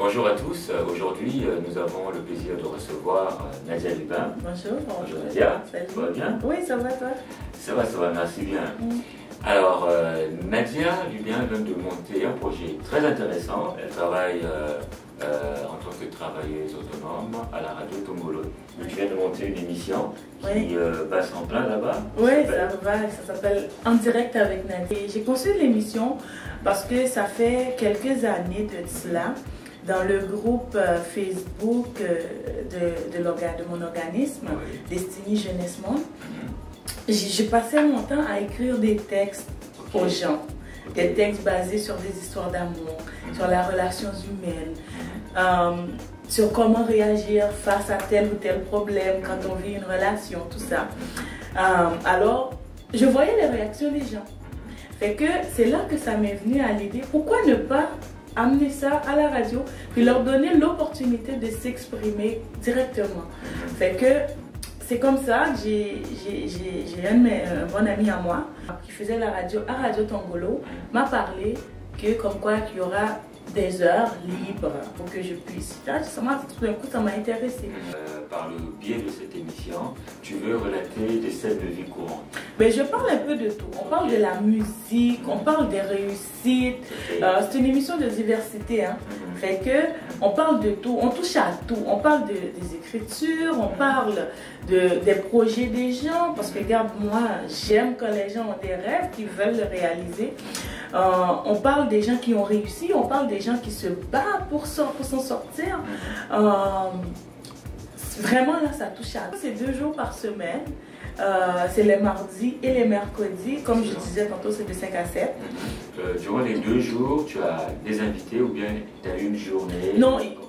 Bonjour à tous, aujourd'hui nous avons le plaisir de recevoir Nadia Lubin. Bonjour. Bonjour Nadia, salut. Ça va bien? Oui, ça va toi? Ça va, merci bien. Alors Nadia Lubin vient de monter un projet très intéressant. Elle travaille en tant que travailleuse autonome à la radio Tongolo. Tu viens de monter une émission qui passe en plein là-bas. Oui, ça s'appelle En direct avec Nadia. J'ai conçu l'émission parce que ça fait quelques années de cela. Dans le groupe Facebook de mon organisme, Destiny Jeunesse Monde, j'ai passé mon temps à écrire des textes aux gens. Des textes basés sur des histoires d'amour, sur les relations humaines, sur comment réagir face à tel ou tel problème quand on vit une relation, tout ça. Alors, je voyais les réactions des gens. Fait que c'est là que ça m'est venu à l'idée, pourquoi ne pas amener ça à la radio, puis leur donner l'opportunité de s'exprimer directement. Fait que c'est comme ça que j'ai un bon ami à moi qui faisait la radio à Radio Tongolo, m'a parlé que comme quoi qu'il y aura des heures libres pour que je puisse. Tout d'un coup, ça m'a intéressé. Par le biais de cette émission, tu veux relater des scènes de vie courante. Mais je parle un peu de tout. On parle de la musique, on parle des réussites. C'est une émission de diversité. Hein. Fait que on parle de tout, on touche à tout. On parle des écritures, on parle des projets des gens. Parce que regarde, moi, j'aime quand les gens ont des rêves, qu'ils veulent le réaliser. On parle des gens qui ont réussi, on parle des gens qui se battent pour s'en sortir. Vraiment là, ça touche à tout. C'est 2 jours par semaine. C'est les mardis et les mercredis. Comme je disais tantôt, c'est de 5 à 7. Durant les 2 jours, tu as des invités ou bien tu as une journée?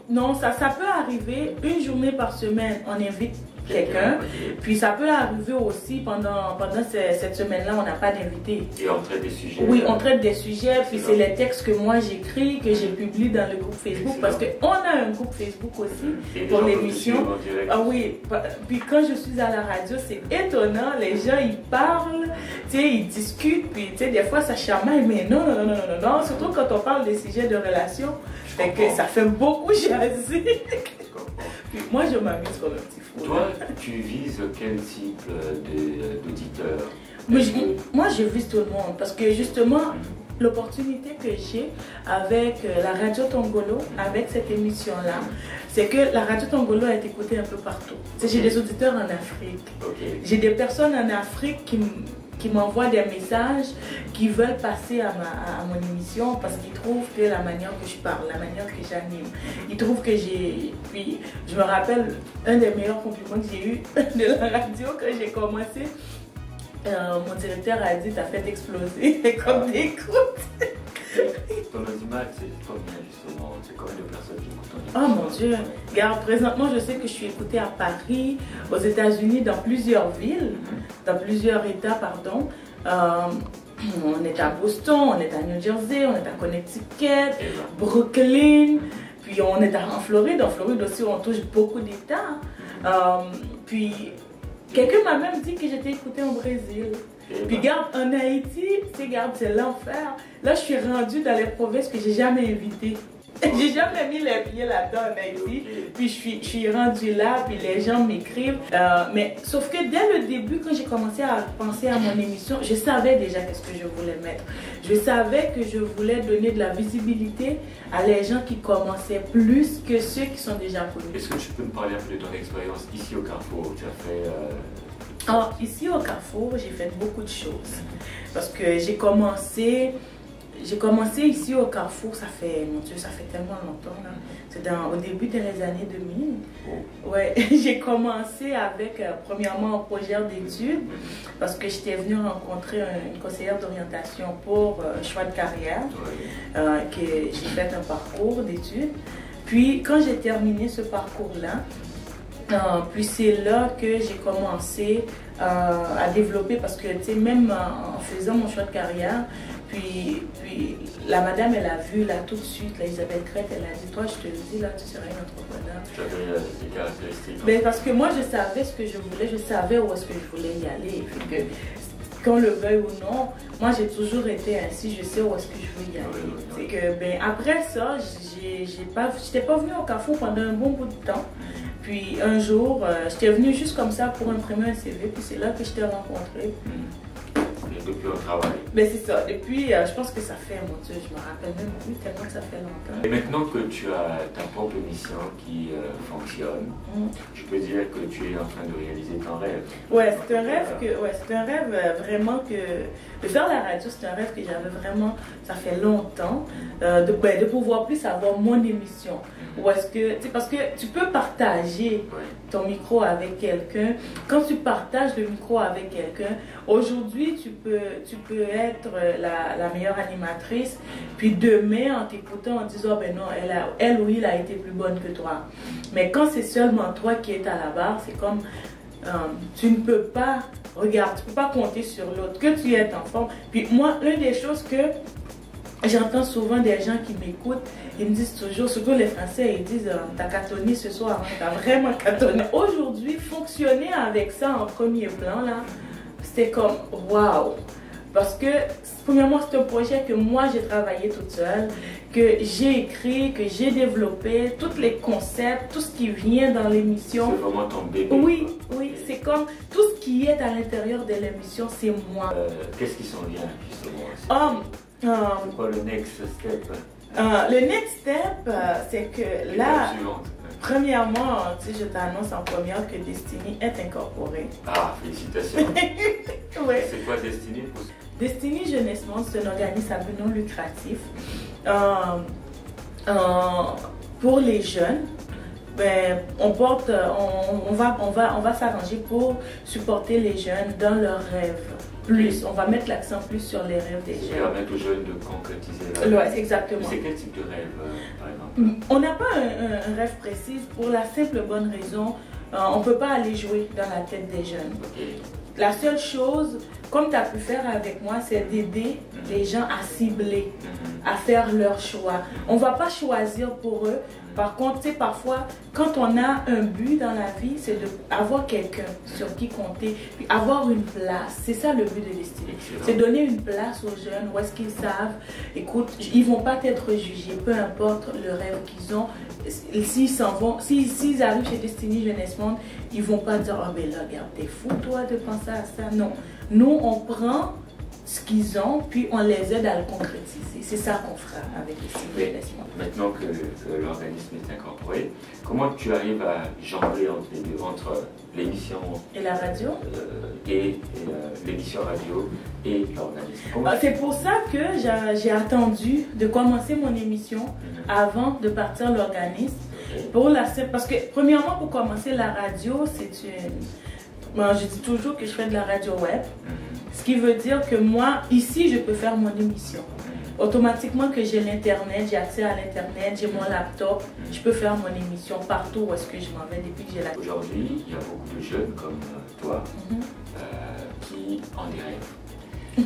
Non, ça peut arriver une journée par semaine. On invite quelqu'un. Puis ça peut arriver aussi pendant cette semaine-là, on n'a pas d'invité. Et on traite des sujets? Oui, on traite des sujets. Puis c'est les textes que moi j'écris, que j'ai publié dans le groupe Facebook. Parce qu'on a un groupe Facebook aussi pour l'émission. Ah oui. Puis quand je suis à la radio, c'est étonnant. Les gens, ils parlent, ils discutent. Puis des fois, ça chamaille. Mais non. Surtout quand on parle des sujets de relations. Fait que ça fait beaucoup jaser. Puis moi, je m'amuse comme un petit fou. Toi, tu vises quel type d'auditeur? Moi, je vise tout le monde parce que justement, l'opportunité que j'ai avec la radio Tongolo, avec cette émission-là, c'est que la radio Tongolo est écoutée un peu partout. J'ai des auditeurs en Afrique. J'ai des personnes en Afrique qui m'envoient des messages, qui veulent passer à mon émission parce qu'ils trouvent que la manière que je parle, la manière que j'anime, ils trouvent que j'ai... Puis je me rappelle, un des meilleurs compliments que j'ai eu de la radio quand j'ai commencé, mon directeur a dit, t'as fait exploser comme d'écoute. Ton audimat, c'est combien justement? C'est combien de personnes qui écoutent ton émission? Oh mon Dieu! Regarde, présentement, je sais que je suis écoutée à Paris, aux États-Unis, dans plusieurs villes, dans plusieurs États, pardon. On est à Boston, on est à New Jersey, on est à Connecticut, Brooklyn, puis on est en Floride. En Floride aussi, on touche beaucoup d'États. Puis, quelqu'un m'a même dit que j'étais écoutée au Brésil. Puis regarde, en Haïti, c'est l'enfer. Là, je suis rendue dans les provinces que j'ai jamais invitées. J'ai jamais mis les pieds là-dedans en Haïti. Puis je suis rendue là, puis les gens m'écrivent. Mais sauf que dès le début, quand j'ai commencé à penser à mon émission, je savais déjà qu'est-ce que je voulais mettre. Je savais que je voulais donner de la visibilité à les gens qui commençaient plus que ceux qui sont déjà connus. Est-ce que tu peux me parler un peu de ton expérience ici au Carrefour? Tu as fait... Ici au Carrefour, j'ai fait beaucoup de choses. Parce que j'ai commencé j'ai commencé ici au Carrefour, ça fait, mon Dieu, ça fait tellement longtemps. C'est au début des années 2000. Ouais, j'ai commencé avec, premièrement, un projet d'études, parce que j'étais venue rencontrer une conseillère d'orientation pour un choix de carrière, que j'ai fait un parcours d'études. Puis, quand j'ai terminé ce parcours-là, puis c'est là que j'ai commencé à développer, parce que, tu sais, même en faisant mon choix de carrière, puis la madame, elle a vu là tout de suite, là, Isabelle Crête, elle a dit, toi, je te le dis, là, tu seras une entrepreneur. Tu avais des caractéristiques? Ben, parce que moi, je savais ce que je voulais, je savais où est-ce que je voulais y aller. Puis que, qu'on le veuille ou non, moi, j'ai toujours été ainsi, je sais où est-ce que je veux y aller. C'est que, ben, après ça, j'étais pas venue au Carrefour pendant un bon bout de temps. Puis un jour, j'étais venue juste comme ça pour imprimer un CV, puis c'est là que je t'ai rencontré. Et depuis on travaille. Ben c'est ça, depuis, je pense que ça fait, mon Dieu, je me rappelle même plus tellement que ça fait longtemps. Et maintenant que tu as ta propre émission qui fonctionne, je peux dire que tu es en train de réaliser ton rêve. Ouais, c'est un rêve c'est un rêve vraiment que de faire la radio, c'est un rêve que j'avais vraiment, ça fait longtemps, de pouvoir plus avoir mon émission. Ou est-ce que, parce que tu peux partager ton micro avec quelqu'un. Quand tu partages le micro avec quelqu'un, aujourd'hui tu peux être la meilleure animatrice, puis demain en t'écoutant en disant ben non, elle ou il a été plus bonne que toi. Mais quand c'est seulement toi qui es à la barre, c'est comme tu ne peux pas, regarde, tu ne peux pas compter sur l'autre, que tu es en forme. Puis moi, l'une des choses que j'entends souvent des gens qui m'écoutent, ils me disent toujours, surtout les Français, ils disent t'as catonné ce soir, hein, t'as vraiment catonné. Aujourd'hui, fonctionner avec ça en premier plan, là, c'était comme waouh! Parce que, premièrement, c'est un projet que moi j'ai travaillé toute seule, que j'ai écrit, que j'ai développé, tous les concepts, tout ce qui vient dans l'émission. C'est vraiment ton bébé. Oui, oui, c'est comme tout ce qui est à l'intérieur de l'émission, c'est moi. Qu'est-ce qui s'en vient, justement? C'est quoi le next step? Le next step, c'est que là, premièrement, je t'annonce en première que Destiny est incorporée. Ah, félicitations. Ouais. C'est quoi Destiny? Destiny Jeunesse Monde, c'est un organisme à but non lucratif. Pour les jeunes, ben, on va s'arranger pour supporter les jeunes dans leurs rêves. On va mettre l'accent plus sur les rêves des jeunes. Permettre aux jeunes de concrétiser leur rêve. Oui, exactement. C'est quel type de rêve, par exemple? On n'a pas un rêve précis pour la simple bonne raison, on ne peut pas aller jouer dans la tête des jeunes. La seule chose, comme tu as pu faire avec moi, c'est d'aider les gens à cibler, à faire leur choix. On ne va pas choisir pour eux. Par contre, tu sais, parfois, quand on a un but dans la vie, c'est d'avoir quelqu'un sur qui compter, puis avoir une place. C'est ça le but de Destiny. C'est donner une place aux jeunes, où est-ce qu'ils savent, écoute, ils ne vont pas être jugés, peu importe le rêve qu'ils ont. S'ils s'en vont, s'ils arrivent chez Destiny Jeunesse Monde, ils ne vont pas dire, oh ben là, regarde, t'es fou toi de penser à ça. Non, nous, on prend ce qu'ils ont, puis on les aide à le concrétiser. C'est ça qu'on fera avec les Jeunesse Monde. Maintenant que l'organisme est incorporé, comment tu arrives à jongler entre l'émission et la radio et l'émission radio et l'organisme? C'est pour ça que j'ai attendu de commencer mon émission avant de partir l'organisme. Parce que premièrement, pour commencer la radio, c'est je dis toujours que je fais de la radio web. Ce qui veut dire que moi, ici, je peux faire mon émission. Automatiquement que j'ai l'internet, j'ai accès à l'internet, j'ai mon laptop, je peux faire mon émission partout où est-ce que je m'en vais depuis que j'ai la... Aujourd'hui, il y a beaucoup de jeunes comme toi qui ont des rêves,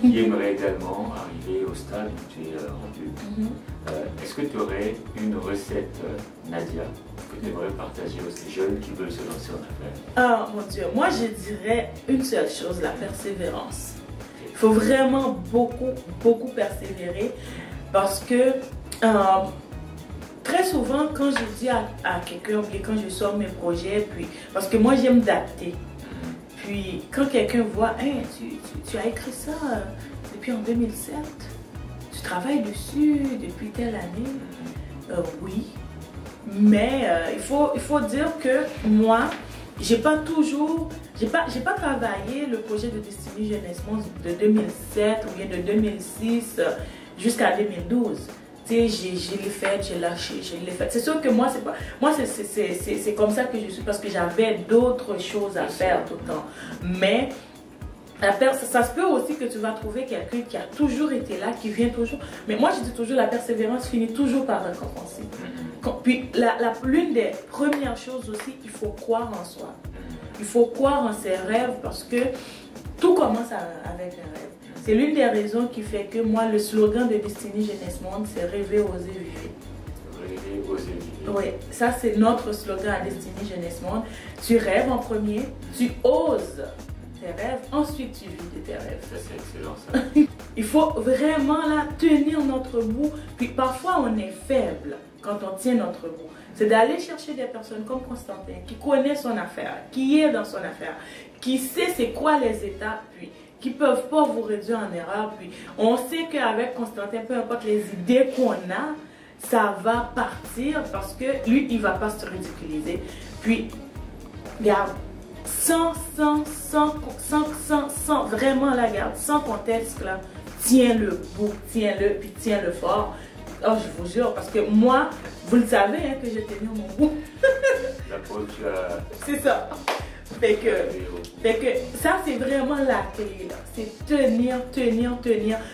qui aimeraient également arriver au stade où tu es rendu. Est-ce que tu aurais une recette, Nadia, que tu aimerais partager aux ces jeunes qui veulent se lancer en affaires? Ah mon Dieu, moi je dirais une seule chose, la persévérance. Il faut vraiment beaucoup persévérer parce que très souvent quand je dis à quelqu'un, ou bien quand je sors mes projets, parce que moi j'aime dater, puis quand quelqu'un voit, hey, tu as écrit ça depuis en 2007, tu travailles dessus depuis telle année, oui, mais il faut dire que moi, j'ai pas travaillé le projet de Destiny Jeunesse Monde de 2007 ou bien de 2006 jusqu'à 2012. Tu sais, je l'ai fait, j'ai lâché, je l'ai fait. C'est sûr que moi, c'est pas, moi c'est comme ça que je suis parce que j'avais d'autres choses à faire tout le temps. Mais ça se peut aussi que tu vas trouver quelqu'un qui a toujours été là, qui vient toujours. Mais moi, je dis toujours, la persévérance finit toujours par récompenser. Puis, l'une des premières choses aussi, il faut croire en soi. Il faut croire en ses rêves parce que tout commence avec un rêve. C'est l'une des raisons qui fait que moi, le slogan de Destiny Jeunesse Monde, c'est rêver, oser, vivre. Rêver, oser, vivre. Oui, ça c'est notre slogan à Destiny Jeunesse Monde. Tu rêves en premier, tu oses tes rêves, ensuite tu vis de tes rêves. Ça, c'est excellent, ça. Il faut vraiment là tenir notre bout. Puis parfois on est faible quand on tient notre bout. C'est d'aller chercher des personnes comme Constantin qui connaît son affaire, qui est dans son affaire, qui sait c'est quoi les étapes, puis qui ne peuvent pas vous réduire en erreur. Puis on sait qu'avec Constantin, peu importe les idées qu'on a, ça va partir parce que lui, il ne va pas se ridiculiser. Puis, regarde, sans vraiment la garde, sans contexte, là, tiens le bout, tiens-le, puis tiens-le fort. Oh, je vous jure, parce que moi, vous le savez, hein, que j'ai tenu mon bout. La pause, tu as... C'est ça. Fait que ça, c'est vraiment la clé, là. C'est tenir.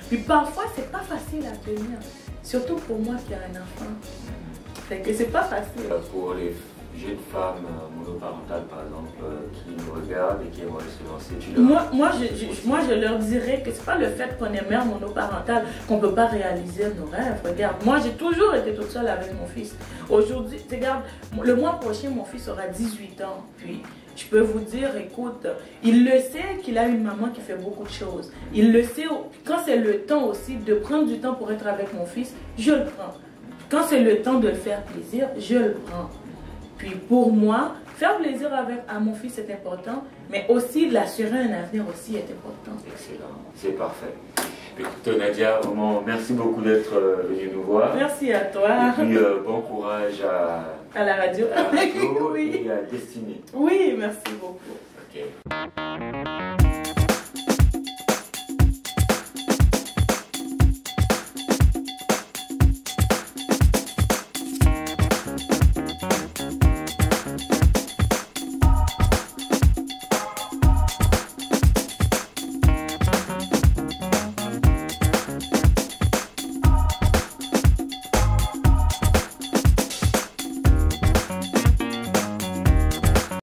Puis parfois, c'est pas facile à tenir. Surtout pour moi qui ai un enfant. Fait que c'est pas facile. Pour les jeunes femmes monoparentales, par exemple, qui nous regardent et qui aimeraient se lancer, moi, je leur dirais que c'est pas le fait qu'on est mère monoparentale qu'on peut pas réaliser nos rêves. Regarde, moi, j'ai toujours été toute seule avec mon fils. Aujourd'hui, regarde, le mois prochain, mon fils aura 18 ans. Puis, je peux vous dire, écoute, il le sait qu'il a une maman qui fait beaucoup de choses. Il le sait, quand c'est le temps aussi de prendre du temps pour être avec mon fils, je le prends. Quand c'est le temps de le faire plaisir, je le prends. Puis pour moi, faire plaisir à mon fils est important, mais aussi de l'assurer un avenir aussi est important. Excellent, c'est parfait. Écoute Nadia, vraiment, merci beaucoup d'être venue nous voir. Merci à toi. Et puis bon courage à la radio, à la radio oui. et à Destiny. Oui, merci beaucoup.